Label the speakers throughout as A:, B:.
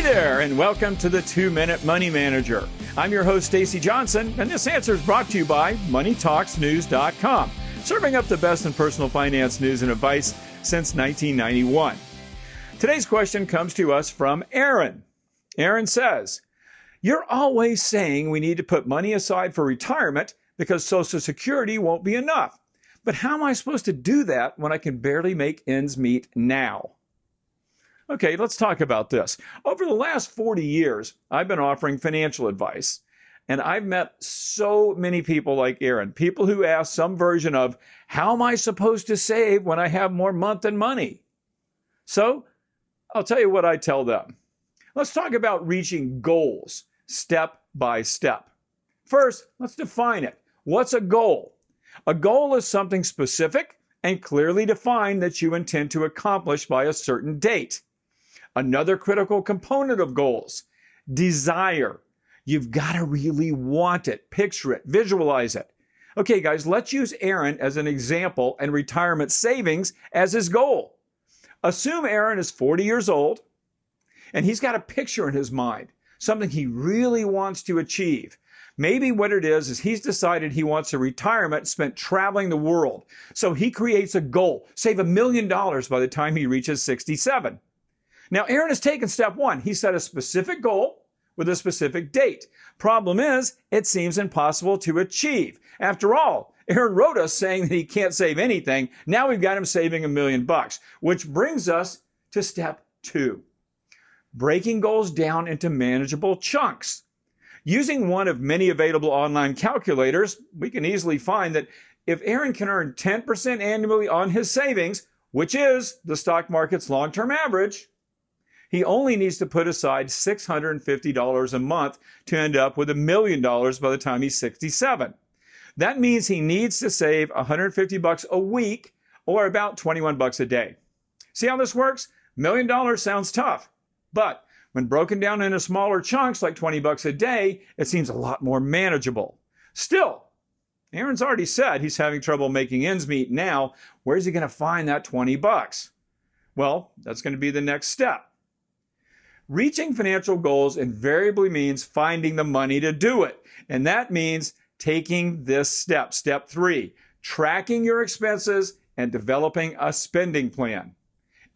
A: Hey there, and welcome to the 2-Minute Money Manager. I'm your host, Stacey Johnson, and this answer is brought to you by MoneyTalksNews.com, serving up the best in personal finance news and advice since 1991. Today's question comes to us from Aaron. Aaron says, "You're always saying we need to put money aside for retirement because Social Security won't be enough. But how am I supposed to do that when I can barely make ends meet now?" Okay, let's talk about this. Over the last 40 years, I've been offering financial advice, and I've met so many people like Aaron, people who ask some version of, how am I supposed to save when I have more month than money? So I'll tell you what I tell them. Let's talk about reaching goals step by step. First, let's define it. What's a goal? A goal is something specific and clearly defined that you intend to accomplish by a certain date. Another critical component of goals, desire. You've got to really want it, picture it, visualize it. Okay, guys, let's use Aaron as an example and retirement savings as his goal. Assume Aaron is 40 years old and he's got a picture in his mind, something he really wants to achieve. Maybe what it is he's decided he wants a retirement spent traveling the world. So he creates a goal, save $1 million by the time he reaches 67. Now, Aaron has taken step one. He set a specific goal with a specific date. Problem is, it seems impossible to achieve. After all, Aaron wrote us saying that he can't save anything. Now we've got him saving $1 million, which brings us to step two. Breaking goals down into manageable chunks. Using one of many available online calculators, we can easily find that if Aaron can earn 10% annually on his savings, which is the stock market's long-term average, he only needs to put aside $650 a month to end up with $1 million by the time he's 67. That means he needs to save $150 a week, or about $21 a day. See how this works? $1 million sounds tough, but when broken down into smaller chunks like $20 a day, it seems a lot more manageable. Still, Aaron's already said he's having trouble making ends meet now. Where's he going to find that $20? Well, that's going to be the next step. Reaching financial goals invariably means finding the money to do it. And that means taking this step, step three, tracking your expenses and developing a spending plan.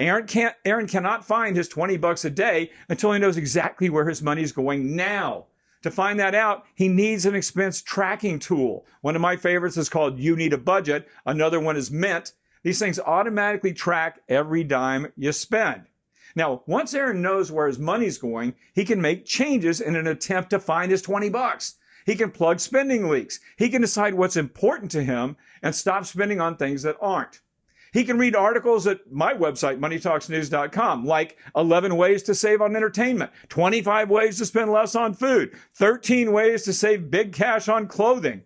A: Aaron cannot find his $20 a day until he knows exactly where his money is going now. To find that out, he needs an expense tracking tool. One of my favorites is called You Need a Budget. Another one is Mint. These things automatically track every dime you spend. Now, once Aaron knows where his money's going, he can make changes in an attempt to find his $20. He can plug spending leaks. He can decide what's important to him and stop spending on things that aren't. He can read articles at my website, MoneyTalksNews.com, like 11 ways to save on entertainment, 25 ways to spend less on food, 13 ways to save big cash on clothing.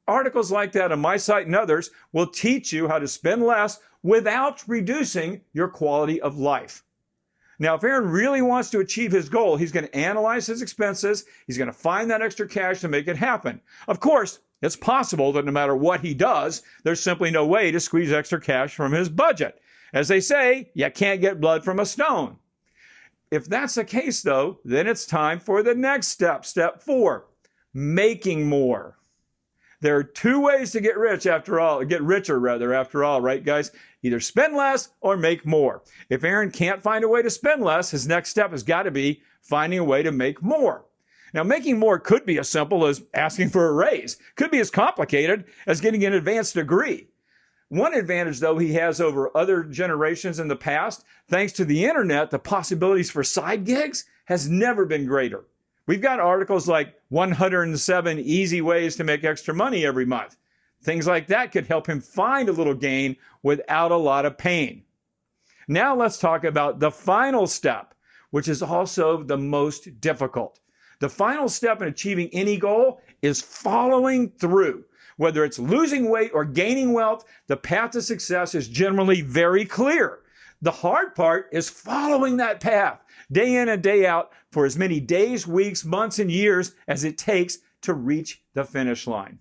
A: Articles like that on my site and others will teach you how to spend less without reducing your quality of life. Now, if Aaron really wants to achieve his goal, he's going to analyze his expenses. He's going to find that extra cash to make it happen. Of course, it's possible that no matter what he does, there's simply no way to squeeze extra cash from his budget. As they say, you can't get blood from a stone. If that's the case, though, then it's time for the next step, step four, making more. There are two ways to get richer after all, right, guys? Either spend less or make more. If Aaron can't find a way to spend less, his next step has got to be finding a way to make more. Now, making more could be as simple as asking for a raise. Could be as complicated as getting an advanced degree. One advantage, though, he has over other generations in the past, thanks to the internet, the possibilities for side gigs has never been greater. We've got articles like 107 easy ways to make extra money every month. Things like that could help him find a little gain without a lot of pain. Now let's talk about the final step, which is also the most difficult. The final step in achieving any goal is following through. Whether it's losing weight or gaining wealth, the path to success is generally very clear. The hard part is following that path day in and day out for as many days, weeks, months, and years as it takes to reach the finish line.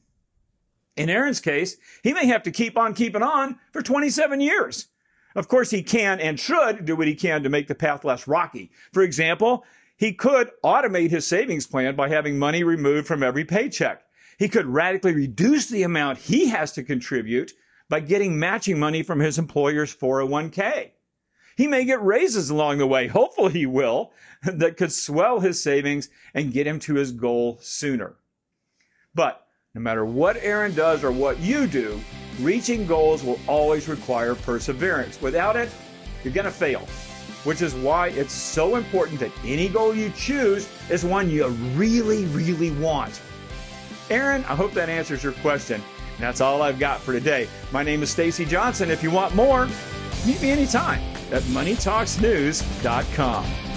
A: In Aaron's case, he may have to keep on keeping on for 27 years. Of course, he can and should do what he can to make the path less rocky. For example, He could automate his savings plan by having money removed from every paycheck. He could radically reduce the amount he has to contribute by getting matching money from his employer's 401k. He may get raises along the way, hopefully he will, that could swell his savings and get him to his goal sooner. But no matter what Aaron does or what you do, reaching goals will always require perseverance. Without it, you're going to fail, which is why it's so important that any goal you choose is one you really, really want. Aaron, I hope that answers your question. And that's all I've got for today. My name is Stacy Johnson. If you want more, meet me anytime at moneytalksnews.com.